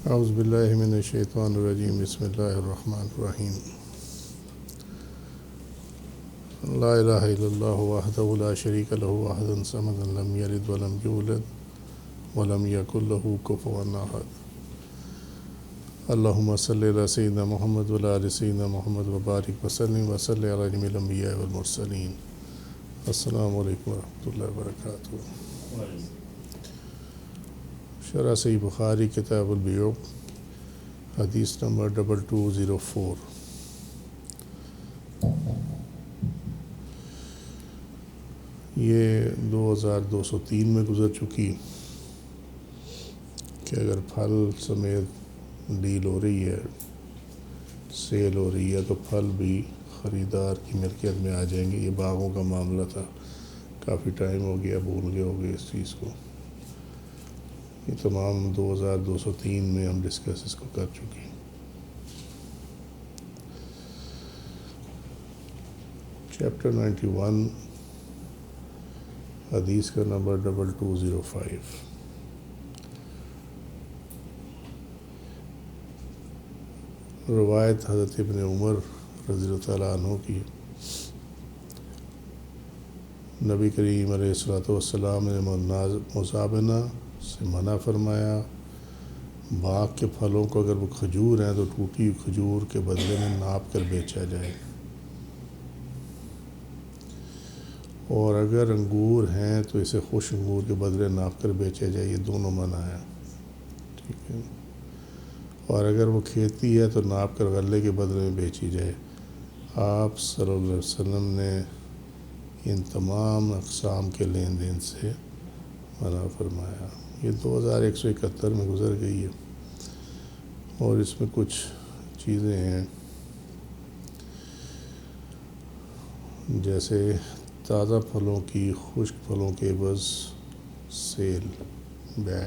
اعوذ باللہ من الشیطان الرجیم بسم اللہ الرحمن الرحیم لا الہ الا اللہ وحدہ لا شریک لہ احد الصمد لم یلد ولم یولد ولم یکن لہ کفوا احد اللہم صلی علی سیدنا محمد وعلی آل سیدنا محمد وبارک وسلم وصلی علی جمیع الانبیاء والمرسلین۔ السلام علیکم ورحمۃ اللہ وبرکاتہ۔ شرح صحیح بخاری کتاب البیوع حدیث نمبر 2204۔ یہ 2203 میں گزر چکی کہ اگر پھل سمیت ڈیل ہو رہی ہے، سیل ہو رہی ہے، تو پھل بھی خریدار کی ملکیت میں آ جائیں گے۔ یہ باغوں کا معاملہ تھا، کافی ٹائم ہو گیا، بھول گئے ہو گئے اس چیز کو۔ یہ تمام 2203 میں ہم ڈسکس اس کو کر چکے ہیں۔ چیپٹر 91 حدیث کا نمبر 2205۔ روایت حضرت ابن عمر رضی اللہ تعالیٰ عنہ کی، نبی کریم علیہ الصلوۃ والسلام نے مزابنہ سے منع فرمایا۔ باغ کے پھلوں کو اگر وہ کھجور ہیں تو ٹوٹی ہوئی کھجور کے بدلے میں ناپ کر بیچا جائے، اور اگر انگور ہیں تو اسے خشک انگور کے بدلے ناپ کر بیچا جائے۔ یہ دونوں منع ہیں، ٹھیک ہے۔ اور اگر وہ کھیتی ہے تو ناپ کر غلے کے بدلے میں بیچی جائے۔ آپ صلی اللہ علیہ وسلم نے ان تمام اقسام کے لین دین سے منع فرمایا۔ یہ 2171 میں گزر گئی ہے، اور اس میں کچھ چیزیں ہیں جیسے تازہ پھلوں کی خشک پھلوں کے عوض سیل، بیع۔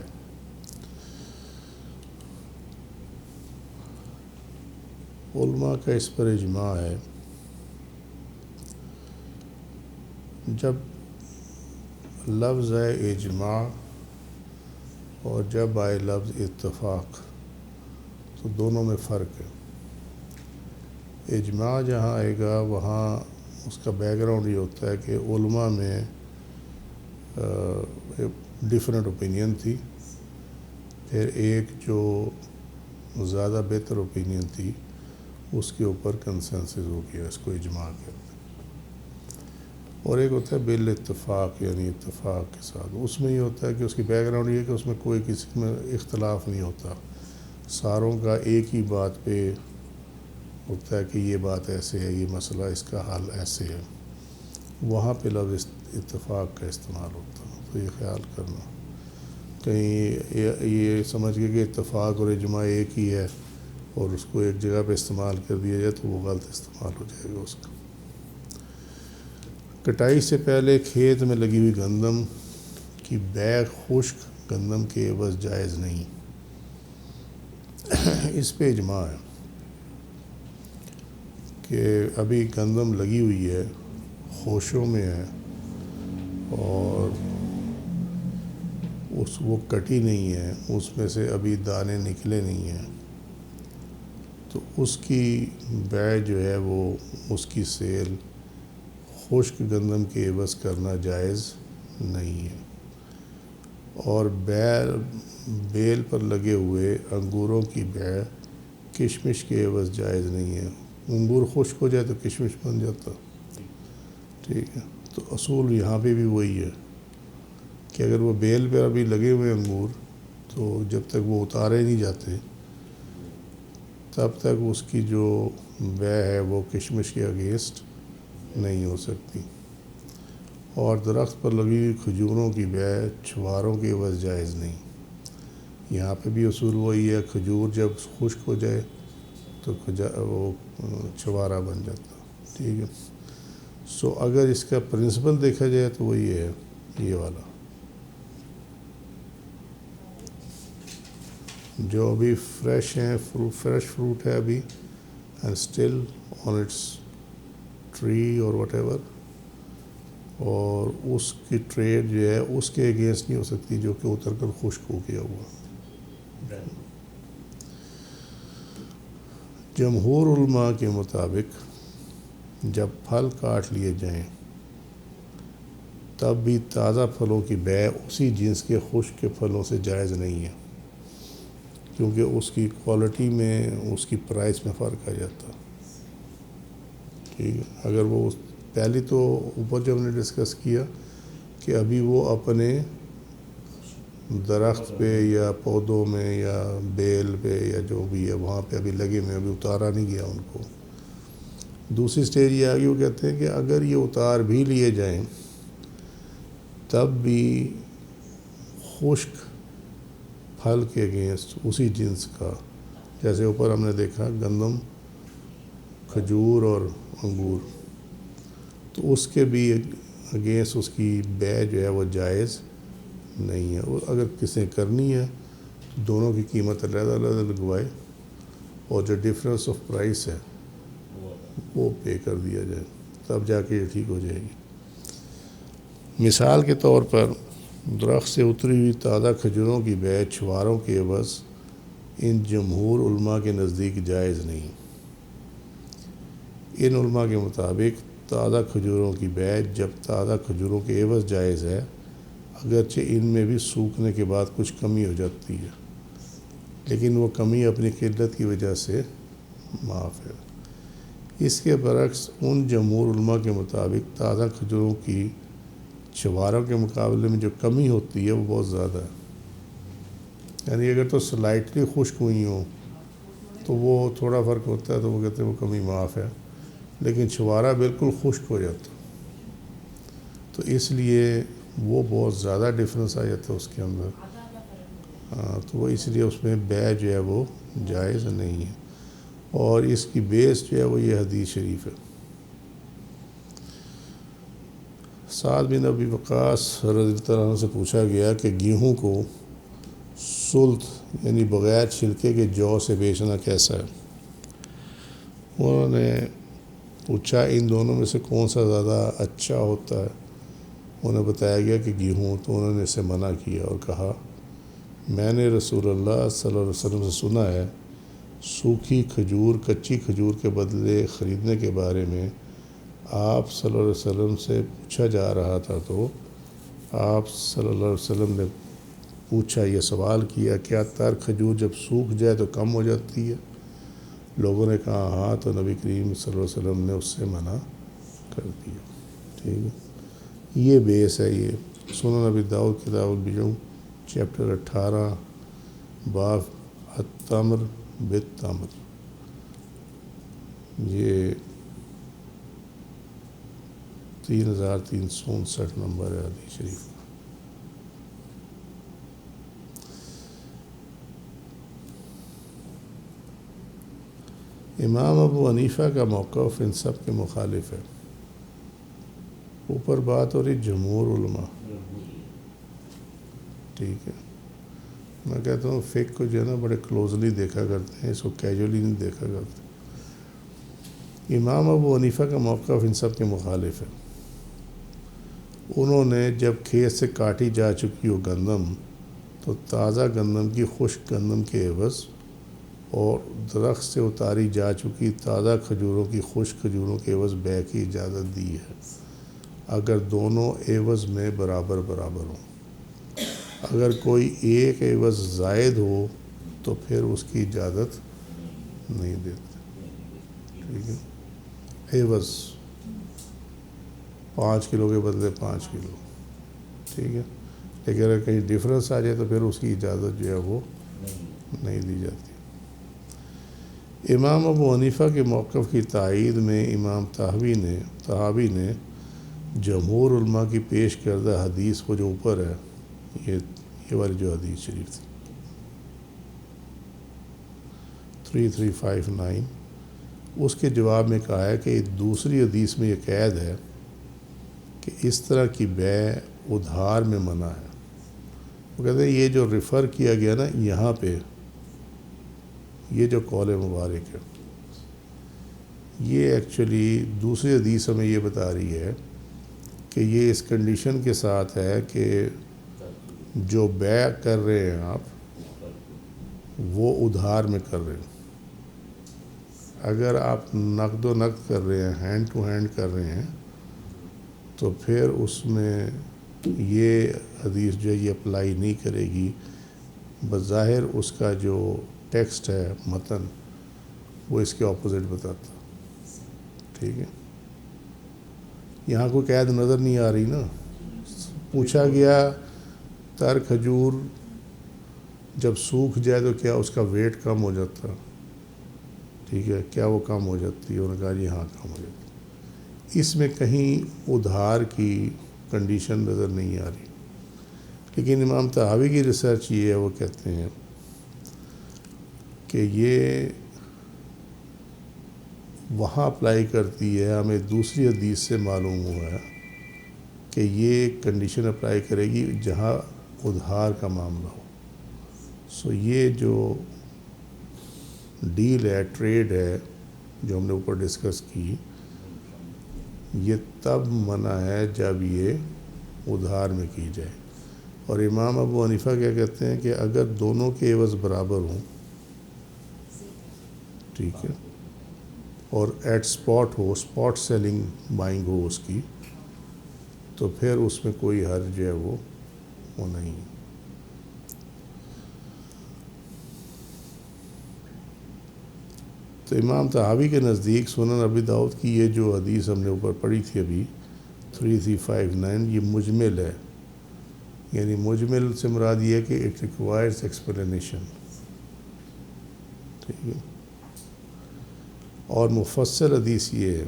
علماء کا اس پر اجماع ہے، جب لفظ ہے اجماع اور جب آئے لفظ اتفاق تو دونوں میں فرق ہے۔ اجماع جہاں آئے گا وہاں اس کا بیک گراؤنڈ یہ ہوتا ہے کہ علماء میں ڈیفرنٹ اوپینین تھی، پھر ایک جو زیادہ بہتر اوپینین تھی اس کے اوپر کنسنسس ہو گیا، اس کو اجماع کہتے ہیں۔ اور ایک ہوتا ہے بالاتفاق، یعنی اتفاق کے ساتھ۔ اس میں یہ ہوتا ہے کہ اس کی بیک گراؤنڈ یہ ہے کہ اس میں کوئی کسی میں اختلاف نہیں ہوتا، ساروں کا ایک ہی بات پہ ہوتا ہے کہ یہ بات ایسے ہے، یہ مسئلہ اس کا حل ایسے ہے۔ وہاں پہ لفظ اتفاق کا استعمال ہوتا ہے، تو یہ خیال کرنا، کہیں یہ سمجھ گئے کہ اتفاق اور اجماع ایک ہی ہے اور اس کو ایک جگہ پہ استعمال کر دیا جائے تو وہ غلط استعمال ہو جائے گا اس کا۔ کٹائی سے پہلے کھیت میں لگی ہوئی گندم کی بیع خشک گندم کے عوض جائز نہیں، اس پہ اجماع ہے کہ ابھی گندم لگی ہوئی ہے، خوشوں میں ہے، اور وہ کٹی نہیں ہے، اس میں سے ابھی دانے نکلے نہیں ہیں، تو اس کی بیع جو ہے وہ اس کی سیل خشک گندم کے عوض کرنا جائز نہیں ہے۔ اور بیل پر لگے ہوئے انگوروں کی بیع کشمش کے عوض جائز نہیں ہے۔ انگور خشک ہو جائے تو کشمش بن جاتا، ٹھیک ہے۔ تو اصول یہاں پہ بھی وہی ہے کہ اگر وہ بیل پہ ابھی لگے ہوئے انگور، تو جب تک وہ اتارے نہیں جاتے تب تک اس کی جو بیع ہے وہ کشمش کے اگینسٹ نہیں ہو سکتی۔ اور درخت پر لگی ہوئی کھجوروں کی بیع چھواروں کے عوض جائز نہیں۔ یہاں پہ بھی اصول وہی ہے، کھجور جب خشک ہو جائے تو وہ چھوارا بن جاتا، ٹھیک ہے۔ سو اگر اس کا پرنسپل دیکھا جائے تو وہ یہ ہے، یہ والا جو ابھی فریش ہیں، فریش فروٹ ہے ابھی، and still on its tree اور واٹ ایور، اور اس کی ٹریڈ جو ہے اس کے اگینسٹ نہیں ہو سکتی جو کہ اتر کر خشک ہو گیا ہوا، جمہور علماء کے مطابق جب پھل کاٹ لیے جائیں تب بھی تازہ پھلوں کی بیع اسی جنس کے خشک کے پھلوں سے جائز نہیں ہے، کیونکہ اس کی کوالٹی میں اس کی پرائس میں فرق آ جاتا۔ ٹھیک ہے، اگر وہ پہلی تو اوپر جو ہم نے ڈسکس کیا کہ ابھی وہ اپنے درخت پہ یا پودوں میں یا بیل پہ یا جو بھی ہے وہاں پہ ابھی لگے ہوئے، ابھی اتارا نہیں گیا ان کو۔ دوسری سٹیج یہ آگئی، وہ کہتے ہیں کہ اگر یہ اتار بھی لیے جائیں تب بھی خشک پھل کے اگینسٹ اسی جنس کا، جیسے اوپر ہم نے دیکھا گندم، کھجور اور انگور، تو اس کے بھی اگینسٹ اس کی بیع جو ہے وہ جائز نہیں ہے۔ اور اگر کسی نے کرنی ہے تو دونوں کی قیمت علیحدہ علیحدہ لگوائے اور جو ڈفرینس آف پرائس ہے وہ پے کر دیا جائے، تب جا کے یہ ٹھیک ہو جائے گی۔ مثال کے طور پر درخت سے اتری ہوئی تازہ کھجوروں کی بیع چھواروں کے عوض ان جمہور علماء کے نزدیک جائز نہیں۔ ان علماء کے مطابق تازہ کھجوروں کی بیع جب تازہ کھجوروں کے عوض جائز ہے، اگرچہ ان میں بھی سوکھنے کے بعد کچھ کمی ہو جاتی ہے، لیکن وہ کمی اپنی قلت کی وجہ سے معاف ہے۔ اس کے برعکس ان جمہور علماء کے مطابق تازہ کھجوروں کی چھواروں کے مقابلے میں جو کمی ہوتی ہے وہ بہت زیادہ ہے، یعنی اگر تو سلائٹلی خشک ہوئی ہوں تو وہ تھوڑا فرق ہوتا ہے، تو وہ کہتے ہیں وہ کمی معاف ہے، لیکن چھوارا بالکل خشک ہو جاتا، تو اس لیے وہ بہت زیادہ ڈفرینس آ جاتا ہے اس کے اندر، تو وہ اس لیے اس میں بیع جو ہے وہ جائز نہیں ہے۔ اور اس کی بیس جو ہے وہ یہ حدیث شریف ہے۔ سعد بن ابی وقاص رضی اللہ عنہ سے پوچھا گیا کہ گیہوں کو سلط یعنی بغیر چھلکے کے جو سے بیچنا کیسا ہے؟ انہوں نے پوچھا ان دونوں میں سے کون سا زیادہ اچھا ہوتا ہے؟ انہیں بتایا گیا کہ گیہوں، تو انہوں نے اسے منع کیا اور کہا میں نے رسول اللہ صلی اللہ علیہ وسلم سے سنا ہے سوکھی کھجور کچی کھجور کے بدلے خریدنے کے بارے میں آپ صلی اللہ علیہ وسلم سے پوچھا جا رہا تھا، تو آپ صلی اللہ علیہ وسلم نے پوچھا، یہ سوال کیا کیا تر کھجور جب سوکھ جائے تو کم ہو جاتی ہے؟ لوگوں نے کہا ہاں، تو نبی کریم صلی اللہ علیہ وسلم نے اس سے منع کر دیا۔ ٹھیک ہے، یہ بیس ہے۔ یہ سنن ابی داؤد کتاب البیوع چیپٹر 18 باب التمر بالتمر، یہ 3359 نمبر ہے حدیث شریف۔ امام ابو حنیفہ کا موقف ان سب کے مخالف ہے۔ اوپر بات ہو رہی جمہور علماء، ٹھیک ہے، میں کہتا ہوں فقہ کو جو ہے نا بڑے کلوزلی دیکھا کرتے ہیں، اس کو کیجولی نہیں دیکھا کرتے۔ امام ابو حنیفہ کا موقف ان سب کے مخالف ہے۔ انہوں نے جب کھیت سے کاٹی جا چکی ہو گندم تو تازہ گندم کی خشک گندم کے عوض اور درخت سے اتاری جا چکی تازہ کھجوروں کی خشک کھجوروں کے عوض بیع کی اجازت دی ہے، اگر دونوں عوض میں برابر برابر ہوں۔ اگر کوئی ایک عوض زائد ہو تو پھر اس کی اجازت نہیں دیتے۔ ٹھیک ہے، عوض 5 کلو کے بدلے 5 کلو، ٹھیک ہے، لیکن اگر کہیں ڈفرینس آ جائے تو پھر اس کی اجازت جو ہے وہ نہیں دی جاتی۔ امام ابو حنیفہ کے موقف کی تائید میں امام طحاوی نے جمہور علماء کی پیش کردہ حدیث کو جو اوپر ہے، یہ والی جو حدیث شریف تھی 3359، اس کے جواب میں کہا ہے کہ دوسری حدیث میں یہ قید ہے کہ اس طرح کی بیع ادھار میں منع ہے۔ وہ کہتے ہیں یہ جو ریفر کیا گیا نا یہاں پہ، یہ جو قول مبارک ہے، یہ ایکچولی دوسری حدیث ہمیں یہ بتا رہی ہے کہ یہ اس کنڈیشن کے ساتھ ہے کہ جو بیع کر رہے ہیں آپ وہ ادھار میں کر رہے ہیں، اگر آپ نقد و نقد کر رہے ہیں، ہینڈ ٹو ہینڈ کر رہے ہیں، تو پھر اس میں یہ حدیث جو ہے یہ اپلائی نہیں کرے گی. بظاہر اس کا جو ٹیکسٹ ہے، متن، وہ اس کے اپوزٹ بتاتا. ٹھیک ہے، یہاں کوئی قید نظر نہیں آ رہی نا. پوچھا گیا تر کھجور جب سوکھ جائے تو کیا اس کا ویٹ کم ہو جاتا؟ ٹھیک ہے، کیا وہ کم ہو جاتی ہے؟ انہوں نے کہا جی ہاں کم ہو جاتی. اس میں کہیں ادھار کی کنڈیشن نظر نہیں آ رہی. لیکن امام طحاوی کی ریسرچ یہ ہے، وہ کہتے ہیں کہ یہ وہاں اپلائی کرتی ہے. ہمیں دوسری حدیث سے معلوم ہوا ہے کہ یہ کنڈیشن اپلائی کرے گی جہاں ادھار کا معاملہ ہو. سو یہ جو ڈیل ہے، ٹریڈ ہے، جو ہم نے اوپر ڈسکس کی، یہ تب منع ہے جب یہ ادھار میں کی جائے. اور امام ابو حنیفہ کیا کہتے ہیں کہ اگر دونوں کے عوض برابر ہوں، ٹھیک ہے، اور ایٹ سپاٹ ہو، سپاٹ سیلنگ بائنگ ہو اس کی، تو پھر اس میں کوئی حرج جو ہے وہ نہیں. تو امام طحاوی کے نزدیک سنن ابی داؤد کی یہ جو حدیث ہم نے اوپر پڑھی تھی ابھی 3359، یہ مجمل ہے. یعنی مجمل سے مراد یہ ہے کہ اٹ ریکوائرز ایکسپلینیشن. ٹھیک ہے، اور مفصل حدیث یہ ہے.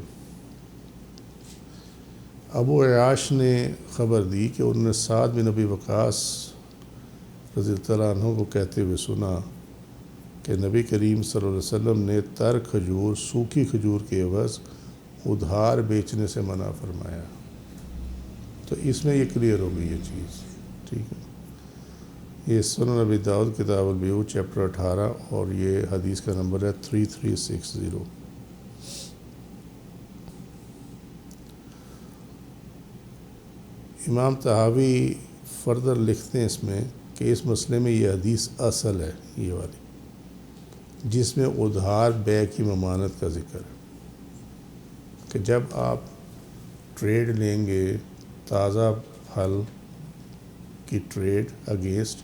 ابو عیاش نے خبر دی کہ انہوں نے سعد بن ابی وقاص رضی اللہ عنہ کو کہتے ہوئے سنا کہ نبی کریم صلی اللہ علیہ وسلم نے تر کھجور، سوکھی کھجور کے عوض ادھار بیچنے سے منع فرمایا. تو اس میں یہ کلیئر ہو گئی یہ چیز. ٹھیک ہے، یہ سنن ابی داؤد کتاب البیوع چیپٹر 18، اور یہ حدیث کا نمبر ہے 3360. امام طحاوی فردر لکھتے ہیں اس میں کہ اس مسئلے میں یہ حدیث اصل ہے، یہ والی، جس میں ادھار بیع کی ممانعت کا ذکر ہے. کہ جب آپ ٹریڈ لیں گے، تازہ پھل کی ٹریڈ اگینسٹ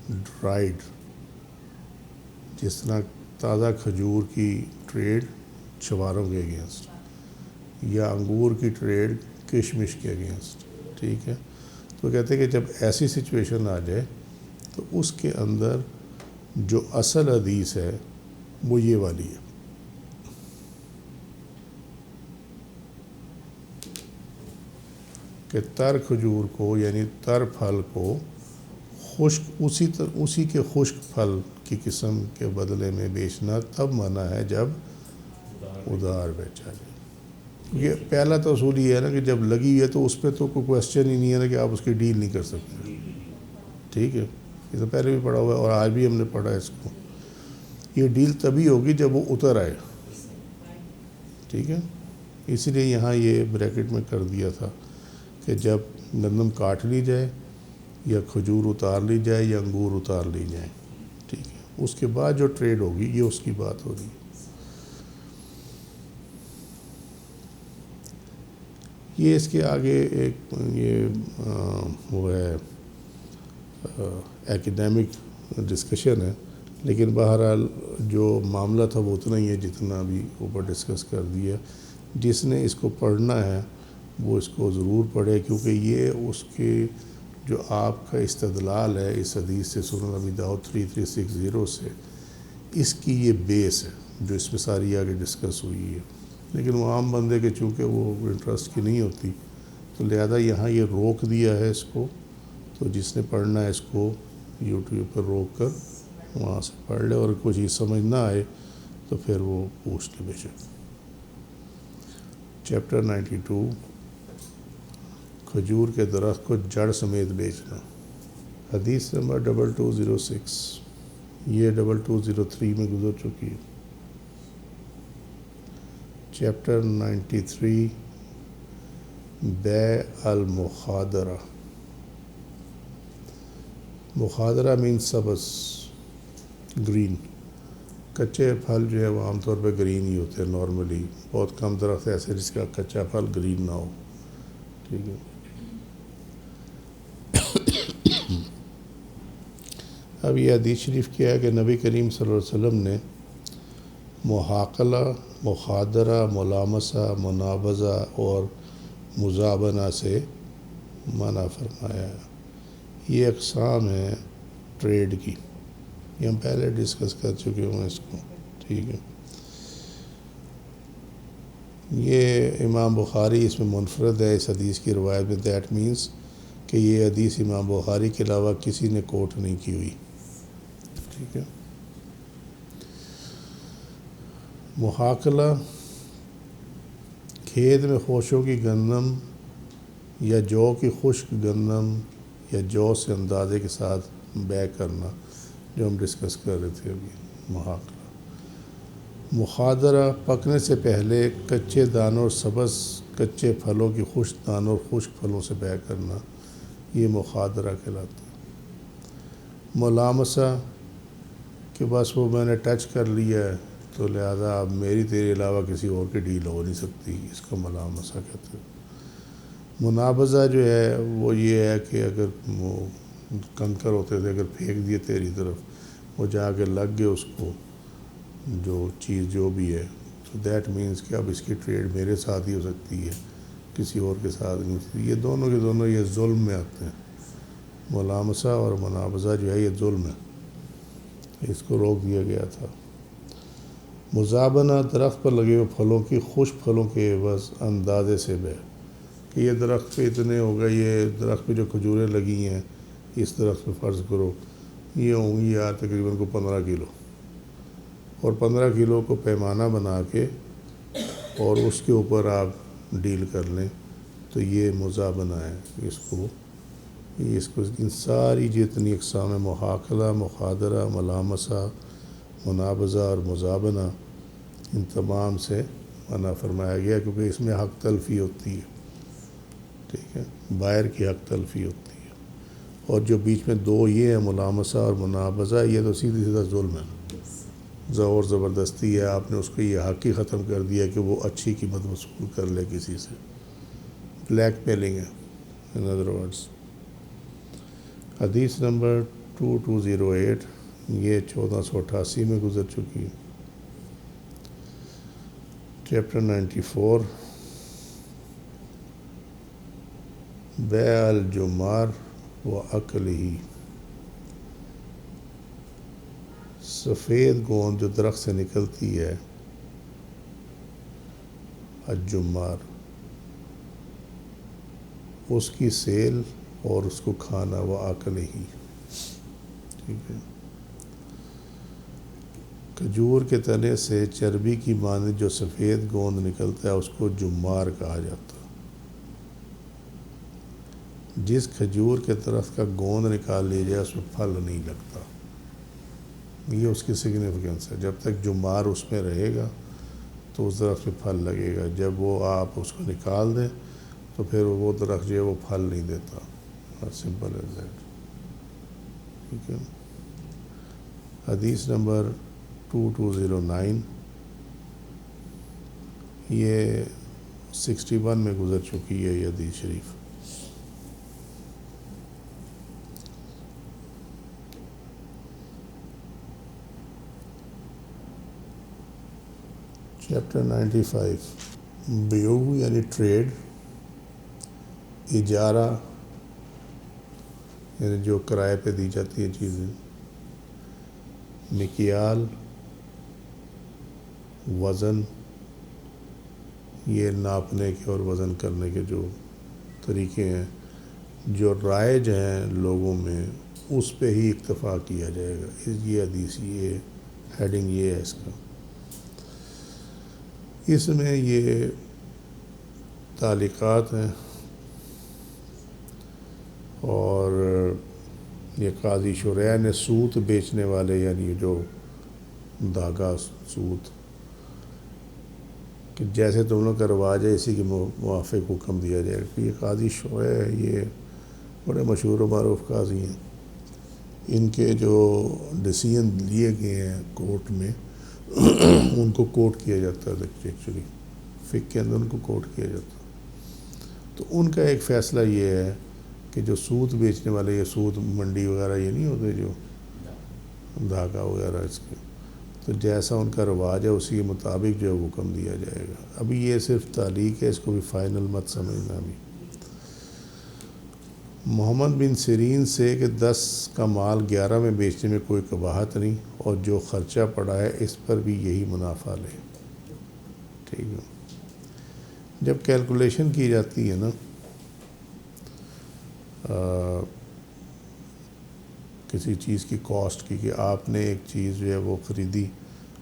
ڈرائیڈ، جس طرح تازہ کھجور کی ٹریڈ چھواروں کے اگینسٹ، یا انگور کی ٹریڈ کشمش کے اگینسٹ. ٹھیک ہے، تو کہتے ہیں کہ جب ایسی سچویشن آ جائے تو اس کے اندر جو اصل حدیث ہے وہ یہ والی ہے کہ تر کھجور کو، یعنی تر پھل کو خشک، اسی کے خشک پھل کی قسم کے بدلے میں بیچنا تب منع ہے جب ادھار بیچا جائے. یہ پہلا تو اصول یہ ہے نا کہ جب لگی ہوئی ہے تو اس پہ تو کوئی کویسچن ہی نہیں ہے نا کہ آپ اس کی ڈیل نہیں کر سکتے. ٹھیک ہے، یہ تو پہلے بھی پڑھا ہوا ہے اور آج بھی ہم نے پڑھا ہے اس کو. یہ ڈیل تبھی ہوگی جب وہ اتر آئے. ٹھیک ہے، اسی لیے یہاں یہ بریکٹ میں کر دیا تھا کہ جب گندم کاٹ لی جائے، یا کھجور اتار لی جائے، یا انگور اتار لی جائیں. ٹھیک ہے، اس کے بعد جو ٹریڈ ہوگی یہ اس کی بات ہو رہی ہے. یہ اس کے آگے ایک یہ وہ ہے ایکیڈیمک ڈسکشن ہے، لیکن بہرحال جو معاملہ تھا وہ اتنا ہی ہے جتنا ابھی اوپر ڈسکس کر دیا. جس نے اس کو پڑھنا ہے وہ اس کو ضرور پڑھے، کیونکہ یہ اس کے جو آپ کا استدلال ہے اس حدیث سے، سنن ابی داؤد 3360 سے، اس کی یہ بیس ہے جو اس میں ساری آگے ڈسکس ہوئی ہے. لیکن وہ عام بندے کے چونکہ وہ انٹرسٹ کی نہیں ہوتی، تو لہذا یہاں یہ روک دیا ہے اس کو. تو جس نے پڑھنا ہے اس کو یوٹیوب پر روک کر وہاں سے پڑھ لے، اور کوئی چیز سمجھ نہ آئے تو پھر وہ پوچھ لے بے شک. چیپٹر 92، کھجور کے درخت کو جڑ سمیت بیچنا. حدیث نمبر 2206، یہ 2203 میں گزر چکی ہے. چیپٹر 93، بیع المخادرہ. مخادرہ مین سبز، گرین. کچے پھل جو ہے وہ عام طور پہ گرین ہی ہوتے ہیں نارملی، بہت کم درخت ایسے جس کا کچا پھل گرین نہ ہو، ٹھیک ہے۔ اب یہ حدیث شریف کیا ہے کہ نبی کریم صلی اللہ علیہ وسلم نے محاقلہ، مخادرہ، ملامسہ، منابذہ اور مزابنہ سے منع فرمایا ہے۔ یہ اقسام ہیں ٹریڈ کی، یہ ہم پہلے ڈسکس کر چکے ہوں اس کو، ٹھیک ہے۔ یہ امام بخاری اس میں منفرد ہے اس حدیث کی روایت میں، دیٹ مینس کہ یہ حدیث امام بخاری کے علاوہ کسی نے کوٹ نہیں کی ہوئی، ٹھیک ہے۔ محاقلہ، کھیت میں خشک کی گندم یا جو کی خشک گندم یا جو سے اندازے کے ساتھ بیع کرنا، جو ہم ڈسکس کر رہے تھے ابھی، محاقلہ۔ مخادرہ، پکنے سے پہلے کچے دانوں اور سبز کچے پھلوں کی خشک دانوں اور خشک پھلوں سے بیع کرنا، یہ مخادرہ کہلاتا ہے۔ ملامسہ، کہ بس وہ میں نے ٹچ کر لیا ہے تو لہذا اب میری تیرے علاوہ کسی اور کی ڈیل ہو نہیں سکتی، اس کو ملامسہ کہتے ہیں۔ منابذہ جو ہے وہ یہ ہے کہ اگر وہ کنکر ہوتے تھے، اگر پھینک دیے تیری طرف، وہ جا کے لگ گئے اس کو، جو چیز جو بھی ہے، تو دیٹ مینس کہ اب اس کی ٹریڈ میرے ساتھ ہی ہو سکتی ہے، کسی اور کے ساتھ نہیں ہو سکتی۔ یہ دونوں کے دونوں یہ ظلم میں آتے ہیں، ملامسہ اور منابذہ جو ہے یہ ظلم ہے، اس کو روک دیا گیا تھا۔ مزابنہ، درخت پر لگے ہوئے پھلوں کی خشک پھلوں کے عوض اندازے سے بیع، کہ یہ درخت پہ اتنے ہوگا، یہ درخت پہ جو کھجوریں لگی ہیں اس درخت پہ فرض کرو یہ ہوں گی یار تقریباً کو 15 کلو، اور 15 کلو کو پیمانہ بنا کے اور اس کے اوپر آپ ڈیل کر لیں تو یہ مزابنہ ہے۔ اس کو ان ساری جتنی اقسام محاقلہ، مخادرہ، ملامسہ، منابذہ اور مزابنہ، ان تمام سے منع فرمایا گیا، کیونکہ اس میں حق تلفی ہوتی ہے، ٹھیک ہے، بائر کی حق تلفی ہوتی ہے۔ اور جو بیچ میں دو یہ ہے ملامسہ اور منابذہ، یہ تو سیدھی سیدھا ظلم ہے، زور زبردستی ہے، آپ نے اس کو یہ حق ہی ختم کر دیا کہ وہ اچھی قیمت وصول کر لے کسی سے، بلیک میلنگ ہے ان ادر ورڈز۔ حدیث نمبر 2208، یہ 1488 میں گزر چکی ہے۔ چیپٹر 94، بیع الجمار و اکلہ، سفید گوند جو درخت سے نکلتی ہے، الجمار، اس کی سیل اور اس کو کھانا، و اکلہ، ٹھیک ہے۔ کھجور کے تنے سے چربی کی مانند جو سفید گوند نکلتا ہے اس کو جمار کہا جاتا ہے۔ جس کھجور کے درخت کا گوند نکال لیا جائے اس میں پھل نہیں لگتا، یہ اس کی سگنیفیکنس ہے۔ جب تک جمار اس میں رہے گا تو اس درخت پہ پھل لگے گا، جب وہ آپ اس کو نکال دیں تو پھر وہ درخت جو ہے وہ پھل نہیں دیتا، سمپل ایز دیٹ، ٹھیک ہے۔ حدیث نمبر 2209، یہ 61 میں گزر چکی ہے یہ حدیث شریف۔ چیپٹر 95، بیع یعنی ٹریڈ، اجارہ یعنی جو کرائے پہ دی جاتی ہیں چیزیں، مکیال، وزن، یہ ناپنے کے اور وزن کرنے کے جو طریقے ہیں جو رائج ہیں لوگوں میں، اس پہ ہی اکتفا کیا جائے گا۔ یہ حدیث، یہ ہیڈنگ یہ ہے اس کا۔ اس میں یہ تعلیقات ہیں اور یہ قاضی شریح نے سوت بیچنے والے، یعنی جو دھاگا سوت، کہ جیسے تم لوگ کا رواج ہے اسی کے موافق حکم دیا جائے گا۔ یہ قاضی شریح یہ بڑے مشہور و معروف قاضی ہیں، ان کے جو ڈیسیژن لیے گئے ہیں کورٹ میں ان کو کوٹ کیا جاتا ہے ایکچولی فقہ کے اندر ان کو کوٹ کیا جاتا ہے. تو ان کا ایک فیصلہ یہ ہے کہ جو سود بیچنے والے یا سود منڈی وغیرہ یہ نہیں ہوتے جو دھاگا وغیرہ اس کے، تو جیسا ان کا رواج ہے اسی کے مطابق جو ہے حکم دیا جائے گا. ابھی یہ صرف تعلیق ہے، اس کو بھی فائنل مت سمجھنا. ابھی محمد بن سیرین سے کہ 10 کا مال 11 میں بیچنے میں کوئی قباحت نہیں، اور جو خرچہ پڑا ہے اس پر بھی یہی منافع لے. ٹھیک ہے. جب کیلکولیشن کی جاتی ہے نا کسی چیز کی کاسٹ کی، کہ آپ نے ایک چیز جو ہے وہ خریدی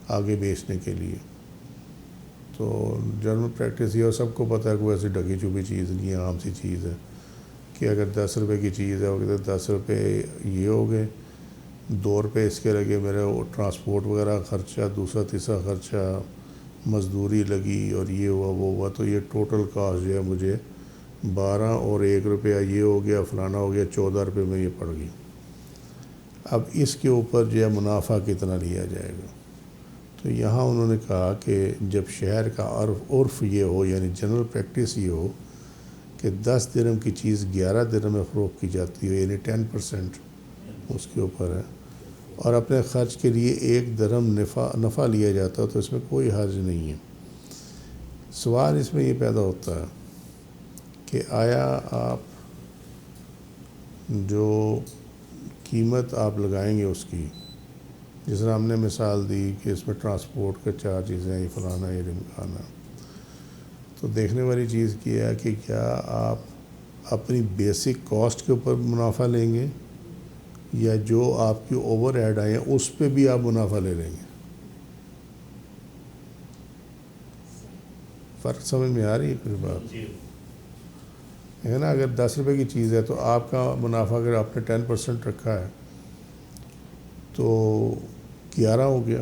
آگے بیچنے کے لیے، تو جنرل پریکٹس یہ سب کو پتہ ہے کہ ویسے ڈھکی چھپی چیز نہیں ہے، عام سی چیز ہے کہ اگر 10 روپے کی چیز ہے وہ 10 روپے یہ ہو گئے، 2 روپے اس کے لگے میرے ٹرانسپورٹ وغیرہ خرچہ، دوسرا تیسرا خرچہ، مزدوری لگی اور یہ ہوا وہ ہوا، تو یہ ٹوٹل کاسٹ جو ہے مجھے 12 اور 1 روپیہ یہ ہو گیا، فلانا ہو گیا، 14 روپے میں یہ پڑ گئی. اب اس کے اوپر جو ہے منافع کتنا لیا جائے گا. تو یہاں انہوں نے کہا کہ جب شہر کا عرف یہ ہو، یعنی جنرل پریکٹس یہ ہو کہ 10 درہم کی چیز 11 درہم میں فروخت کی جاتی ہو، یعنی 10% اس کے اوپر ہے، اور اپنے خرچ کے لیے 1 درہم نفع لیا جاتا ہے، تو اس میں کوئی حرج نہیں ہے. سوال اس میں یہ پیدا ہوتا ہے کہ آیا آپ جو قیمت آپ لگائیں گے اس کی، جس طرح ہم نے مثال دی کہ اس میں ٹرانسپورٹ کا چارجز ہیں، یہ فلانا یہ ڈھمکانا، تو دیکھنے والی چیز کیا ہے کہ کیا آپ اپنی بیسک کاسٹ کے اوپر منافع لیں گے، یا جو آپ کی اوور ہیڈ آئے ہیں اس پہ بھی آپ منافع لے لیں گے. فرق سمجھ میں آ رہی ہے کوئی بات ہے نا؟ اگر 10 روپے کی چیز ہے تو آپ کا منافع اگر آپ نے 10% رکھا ہے تو 11 ہو گیا،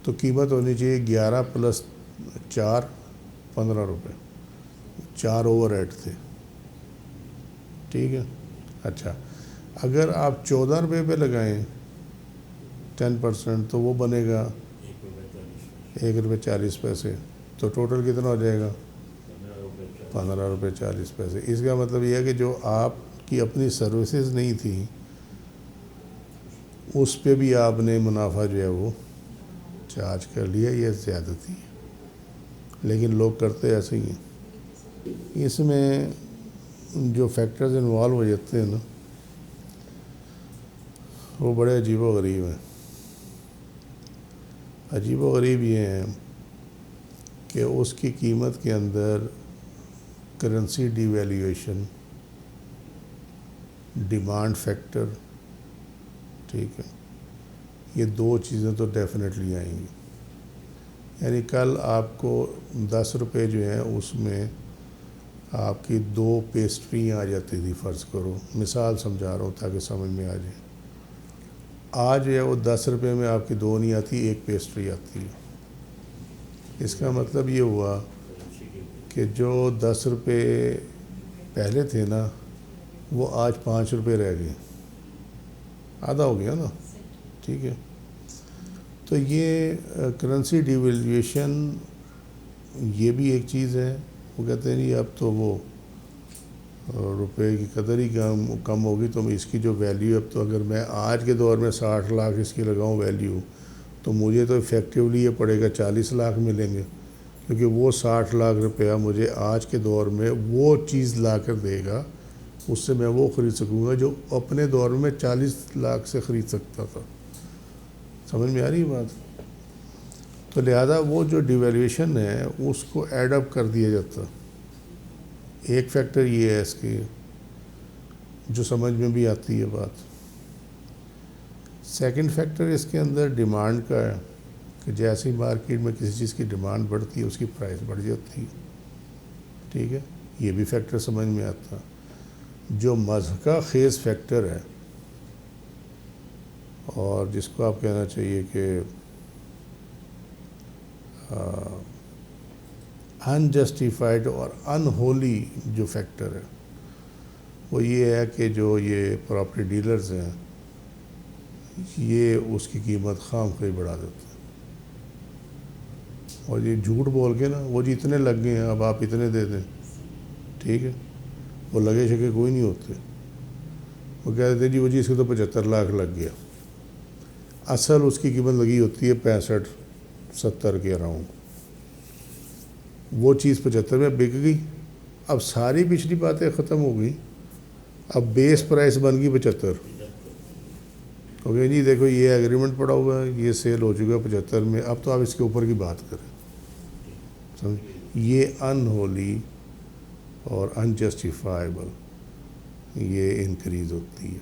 تو قیمت ہونی چاہیے 11 + 4 15 روپے، 4 اوور ہیڈ تھے. ٹھیک ہے. اچھا اگر آپ 14 روپے پہ لگائیں 10%، تو وہ بنے گا 1 روپے 40 پیسے، تو ٹوٹل کتنا ہو جائے گا 15 روپے 40 پیسے. اس کا مطلب یہ ہے کہ جو آپ کی اپنی سروسز نہیں تھی اس پہ بھی آپ نے منافع جو ہے وہ چارج کر لیا. یہ زیادتی ہے، لیکن لوگ کرتے ایسے ہی ہیں. اس میں جو فیکٹرز انوالو ہو جاتے ہیں نا وہ بڑے عجیب و غریب ہیں. عجیب و غریب یہ ہیں کہ اس کی قیمت کے اندر currency devaluation, demand factor, ٹھیک ہے، یہ 2 چیزیں تو ڈیفینیٹلی آئیں گی. یعنی کل آپ کو 10 روپے جو ہیں اس میں آپ کی 2 پیسٹریاں آ جاتی تھی، فرض کرو، مثال سمجھا رہا ہوں تاکہ سمجھ میں آ جائے. آج جو ہے وہ 10 روپے میں آپ کی 2 نہیں آتی، 1 پیسٹری آتی ہے. اس کا مطلب یہ ہوا کہ جو 10 روپے پہلے تھے نا وہ آج 5 روپے رہ گئے، آدھا ہو گیا نا. ٹھیک ہے. تو یہ کرنسی ڈی ویلیویشن یہ بھی ایک چیز ہے. وہ کہتے ہیں نہیں اب تو وہ روپے کی قدر ہی کم ہوگی، تو اس کی جو ویلیو، اب تو اگر میں آج کے دور میں 60 لاکھ اس کی لگاؤں ویلیو، تو مجھے تو افیکٹیولی یہ پڑے گا 40 لاکھ ملیں گے، کیونکہ وہ 60 لاکھ روپیہ مجھے آج کے دور میں وہ چیز لا کر دے گا، اس سے میں وہ خرید سکوں گا جو اپنے دور میں 40 لاکھ سے خرید سکتا تھا. سمجھ میں آ رہی ہے بات؟ تو لہذا وہ جو ڈیویلیویشن ہے اس کو ایڈ اپ کر دیا جاتا. ایک فیکٹر یہ ہے اس کی جو سمجھ میں بھی آتی ہے بات. سیکنڈ فیکٹر اس کے اندر ڈیمانڈ کا ہے کہ جیسی مارکیٹ میں کسی چیز کی ڈیمانڈ بڑھتی ہے اس کی پرائس بڑھ جاتی ہے. ٹھیک ہے. یہ بھی فیکٹر سمجھ میں آتا. جو مضحکہ خیز فیکٹر ہے اور جس کو آپ کہنا چاہیے کہ انجسٹیفائڈ اور انہولی جو فیکٹر ہے وہ یہ ہے کہ جو یہ پراپرٹی ڈیلرز ہیں یہ اس کی قیمت خام خواہ بڑھا دیتے ہیں. اور یہ جھوٹ بول کے نا وہ جی اتنے لگ گئے ہیں اب آپ اتنے دے دیں، ٹھیک ہے، وہ لگے شگے کوئی نہیں ہوتے، وہ کہہ دیتے جی وہ جی اس کو تو 75 لاکھ لگ گیا، اصل اس کی قیمت لگی ہوتی ہے 65-70 کے اراؤنڈ، وہ چیز 75 میں بک گئی، اب ساری پچھلی باتیں ختم ہو گئی، اب بیس پرائس بن گئی 75، اوکے جی دیکھو یہ ایگریمنٹ پڑا ہوا ہے، یہ سیل ہو چکا ہے 75 میں، اب تو آپ اس کے اوپر کی بات کریں، سمجھ، یہ ان ہولی اور انجسٹیفائبل یہ انکریز ہوتی ہے،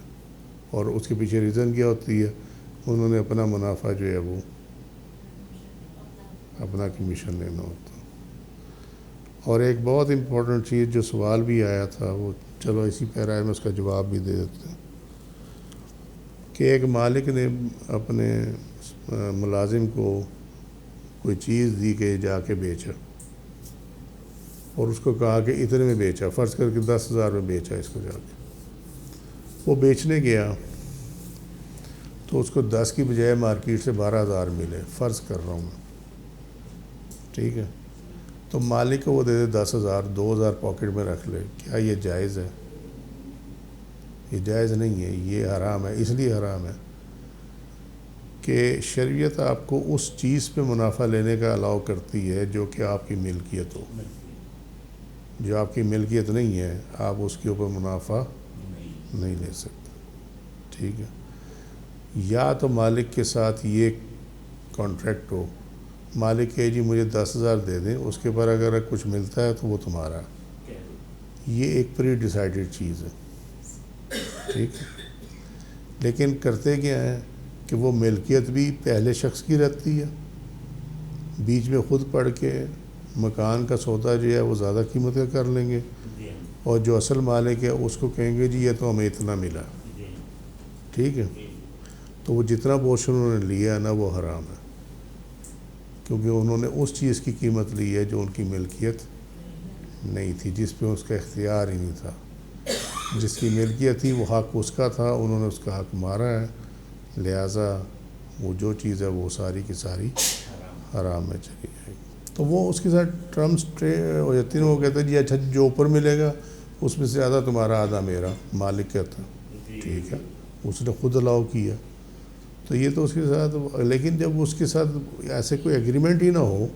اور اس کے پیچھے ریزن کیا ہوتی ہے، انہوں نے اپنا منافع جو ہے وہ اپنا کمیشن لینا ہوتا ہے۔ اور ایک بہت امپورٹنٹ چیز جو سوال بھی آیا تھا، وہ چلو اسی پیرا میں اس کا جواب بھی دے دیتے ہیں، کہ ایک مالک نے اپنے ملازم کو کوئی چیز دی کہ جا کے بیچا، اور اس کو کہا کہ اتنے میں بیچا، فرض کر کے 10,000 میں بیچا اس کو، جا کے وہ بیچنے گیا تو اس کو 10 کی بجائے مارکیٹ سے 12,000 ملے، فرض کر رہا ہوں میں، ٹھیک ہے، تو مالک کو وہ دے دے 10,000، 2,000 پاکٹ میں رکھ لے، کیا یہ جائز ہے؟ یہ جائز نہیں ہے، یہ حرام ہے، اس لیے حرام ہے کہ شریعت آپ کو اس چیز پہ منافع لینے کا الاؤ کرتی ہے جو کہ آپ کی ملکیت ہو، جو آپ کی ملکیت نہیں ہے آپ اس کے اوپر منافع نہیں لے سکتے، ٹھیک ہے، یا تو مالک کے ساتھ یہ کانٹریکٹ ہو، مالک کہ جی مجھے 10,000 دے دیں، اس کے پر اگر کچھ ملتا ہے تو وہ تمہارا، یہ ایک پری ڈیسائیڈڈ چیز ہے، ٹھیک ہے، لیکن کرتے کیا ہیں کہ وہ ملکیت بھی پہلے شخص کی رہتی ہے، بیچ میں خود پڑھ کے مکان کا سودا جو ہے وہ زیادہ قیمت کا کر لیں گے، اور جو اصل مالک ہے اس کو کہیں گے جی یہ تو ہمیں اتنا ملا، ٹھیک ہے، تو وہ جتنا پورشن انہوں نے لیا نا وہ حرام ہے، کیونکہ انہوں نے اس چیز کی قیمت لی ہے جو ان کی ملکیت نہیں تھی، جس پہ اس کا اختیار ہی نہیں تھا، جس کی ملکیت تھی وہ حق اس کا تھا، انہوں نے اس کا حق مارا ہے، لہٰذا وہ جو چیز ہے وہ ساری کی ساری حرام میں چلی جائے گی، تو وہ اس کے ساتھ ٹرمز ہو جاتی ہیں، وہ کہتے ہیں جی اچھا جو اوپر ملے گا اس میں سے زیادہ تمہارا آدھا میرا، مالک کہتا ہے ٹھیک ہے، اس نے خود الاؤ کیا، تو یہ تو اس کے ساتھ، لیکن جب اس کے ساتھ ایسے کوئی ایگریمنٹ ہی نہ ہو،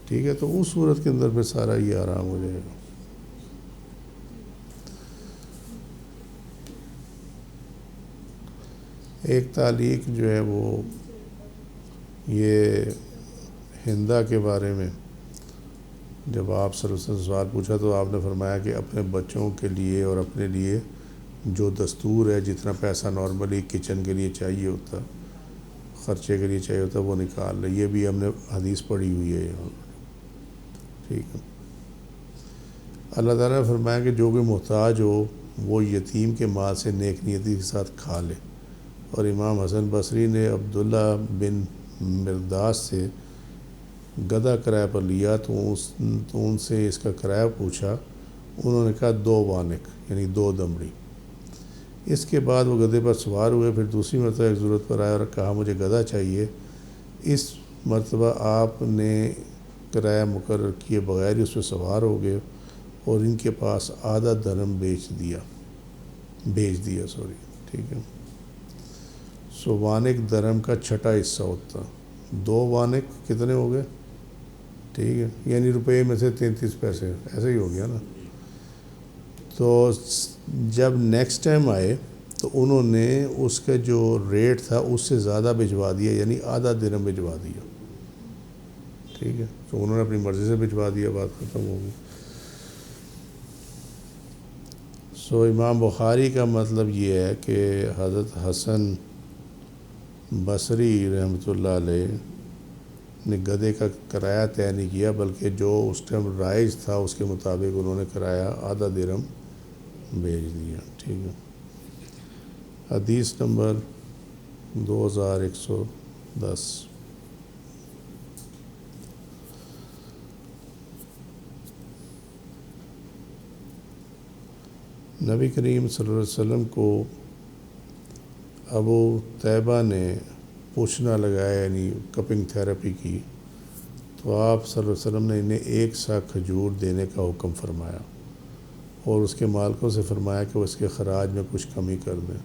ٹھیک ہے، تو اس صورت کے اندر پھر سارا یہ حرام ہو جائے گا۔ ایک تعلیق جو ہے وہ یہ ہندا کے بارے میں، جب آپ صلی اللہ علیہ وسلم سے سوال پوچھا تو آپ نے فرمایا کہ اپنے بچوں کے لیے اور اپنے لیے جو دستور ہے، جتنا پیسہ نارملی کچن کے لیے چاہیے ہوتا، خرچے کے لیے چاہیے ہوتا، وہ نکال لے، یہ بھی ہم نے حدیث پڑھی ہوئی ہے یہاں، ٹھیک ہے۔ اللہ تعالیٰ نے فرمایا کہ جو کوئی محتاج ہو وہ یتیم کے مال سے نیک نیتی کے ساتھ کھا لے، اور امام حسن بصری نے عبداللہ بن مرداس سے گدھا کرایہ پر لیا تو ان سے اس کا کرایہ پوچھا، انہوں نے کہا 2 وانق یعنی 2 دمڑی، اس کے بعد وہ گدھے پر سوار ہوئے، پھر دوسری مرتبہ ایک ضرورت پر آیا اور کہا مجھے گدھا چاہیے، اس مرتبہ آپ نے کرایہ مقرر کیے بغیر ہی اس پہ سوار ہو گئے اور ان کے پاس آدھا درہم بھیج دیا، ٹھیک ہے، سو وانق درہم کا چھٹا حصہ ہوتا، 2 وانق کتنے ہو گئے، ٹھیک ہے، یعنی روپے میں سے 33 پیسے، ایسے ہی ہو گیا نا، تو جب نیکسٹ ٹائم آئے تو انہوں نے اس کا جو ریٹ تھا اس سے زیادہ بھجوا دیا، یعنی آدھا درہم بھجوا دیا، ٹھیک ہے، تو انہوں نے اپنی مرضی سے بھجوا دیا، بات ختم ہو گئی۔ سو امام بخاری کا مطلب یہ ہے کہ حضرت حسن بصری رحمۃ اللہ علیہ نے گدھے کا کرایہ طے نہیں کیا، بلکہ جو اس ٹائم رائج تھا اس کے مطابق انہوں نے کرایہ آدھا درہم بھیج دیا، ٹھیک ہے۔ حدیث نمبر 2110۔ نبی کریم صلی اللہ علیہ وسلم کو ابو طیبہ نے پوچھنا لگایا، یعنی کپنگ تھیراپی کی، تو تو آپ صلی اللہ علیہ وسلم نے انہیں 1 سا کھجور دینے کا حکم فرمایا اور اس کے مالکوں سے فرمایا کہ وہ اس کے خراج میں کچھ کمی کر دیں۔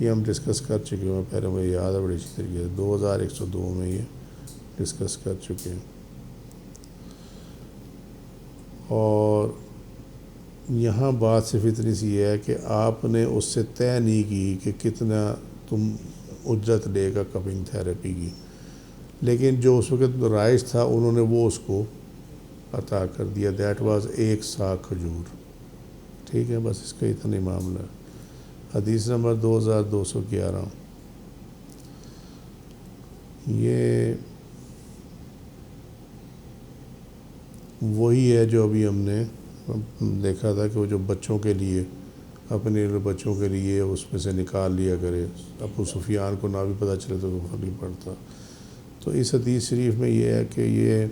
یہ ہم ڈسکس کر چکے ہیں، پہلے مجھے یاد ہے بڑی اچھی طریقے سے 2102 میں یہ ڈسکس کر چکے ہیں۔ اور یہاں بات صرف اتنی سی ہے کہ آپ نے اس سے طے نہیں کی کہ کتنا تم اجرت لے گا کپنگ تھیراپی کی، لیکن جو اس وقت رائج تھا انہوں نے وہ اس کو عطا کر دیا، دیٹ واز 1 سا کھجور۔ ٹھیک ہے، بس اس کا اتنا ہی معاملہ ہے۔ حدیث نمبر 2211، یہ وہی ہے جو ابھی ہم نے دیکھا تھا کہ وہ جو بچوں کے لیے، اپنے بچوں کے لیے اس میں سے نکال لیا کرے، ابو سفیان کو نہ بھی پتہ چلے تو فرق نہیں پڑتا۔ تو اس حدیث شریف میں یہ ہے کہ یہ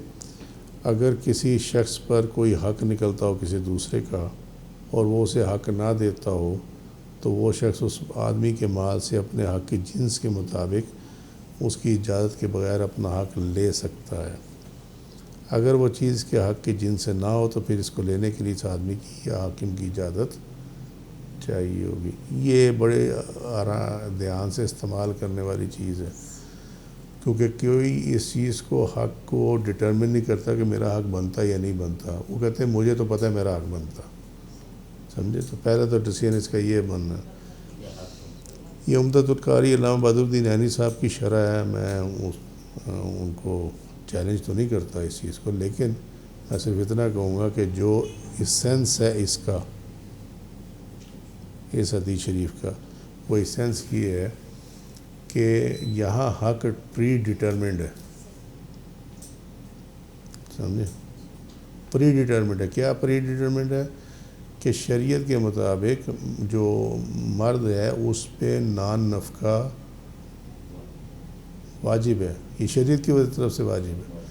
اگر کسی شخص پر کوئی حق نکلتا ہو کسی دوسرے کا اور وہ اسے حق نہ دیتا ہو تو وہ شخص اس آدمی کے مال سے اپنے حق کی جنس کے مطابق اس کی اجازت کے بغیر اپنا حق لے سکتا ہے۔ اگر وہ چیز کے حق کی جنس سے نہ ہو تو پھر اس کو لینے کے لیے اس آدمی کی یا حاکم کی اجازت چاہیے ہوگی۔ یہ بڑے دھیان سے استعمال کرنے والی چیز ہے، کیونکہ کوئی اس چیز کو حق کو ڈٹرمن نہیں کرتا کہ میرا حق بنتا یا نہیں بنتا، وہ کہتے ہیں مجھے تو پتہ ہے میرا حق بنتا، سمجھے؟ تو پہلے تو ڈیسیژن اس کا یہ بننا ہے۔ یہ عمدۃ القاری علامہ بدر الدین عینی صاحب کی شرح ہے، میں ان کو چیلنج تو نہیں کرتا اس چیز کو، لیکن میں صرف اتنا کہوں گا کہ جو ایسنس ہے اس کا، اس حدیث شریف کا، وہ ایسنس یہ ہے کہ یہاں حق پری ڈیٹرمنڈ ہے، سمجھے؟ پری ڈیٹرمنڈ ہے۔ کیا پری ڈیٹرمنڈ ہے؟ کہ شریعت کے مطابق جو مرد ہے اس پہ نان نفقہ واجب ہے، یہ شریعت کی طرف سے واجب ہے۔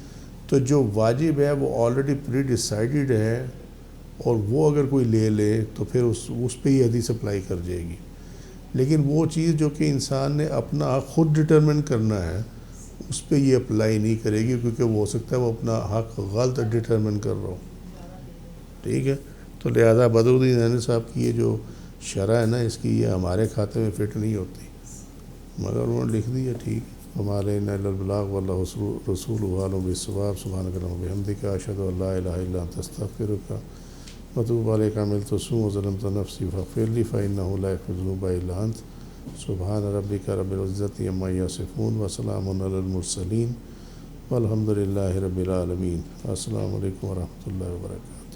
تو جو واجب ہے وہ آلریڈی پری ڈیسائیڈڈ ہے، اور وہ اگر کوئی لے لے تو پھر اس پہ یہ حدیث اپلائی کر جائے گی۔ لیکن وہ چیز جو کہ انسان نے اپنا خود ڈٹرمن کرنا ہے اس پہ یہ اپلائی نہیں کرے گی، کیونکہ وہ ہو سکتا ہے وہ اپنا حق غلط ڈٹرمن کر رہا ہو۔ ٹھیک ہے، تو لہذا بدر الدین عینی صاحب کی یہ جو شرح ہے نا اس کی، یہ ہمارے کھاتے میں فٹ نہیں ہوتی، مگر انہوں نے لکھ دیا، ٹھیک۔ ہمارے الا البلاغ واللہ رسول عالم بالصواب، سبحانک اللہم وبحمدک، اشہد ان لا الہ الا انت استغفرک واتوب الیک، عملت سوءا وظلمت نفسی فاغفر لی فانہ لا یغفر الذنوب الا انت، سبحان ربک رب العزۃ عما یصفون وسلام علی المرسلین والحمد للہ رب العالمین۔ السلام علیکم ورحمۃ اللہ وبرکاتہ۔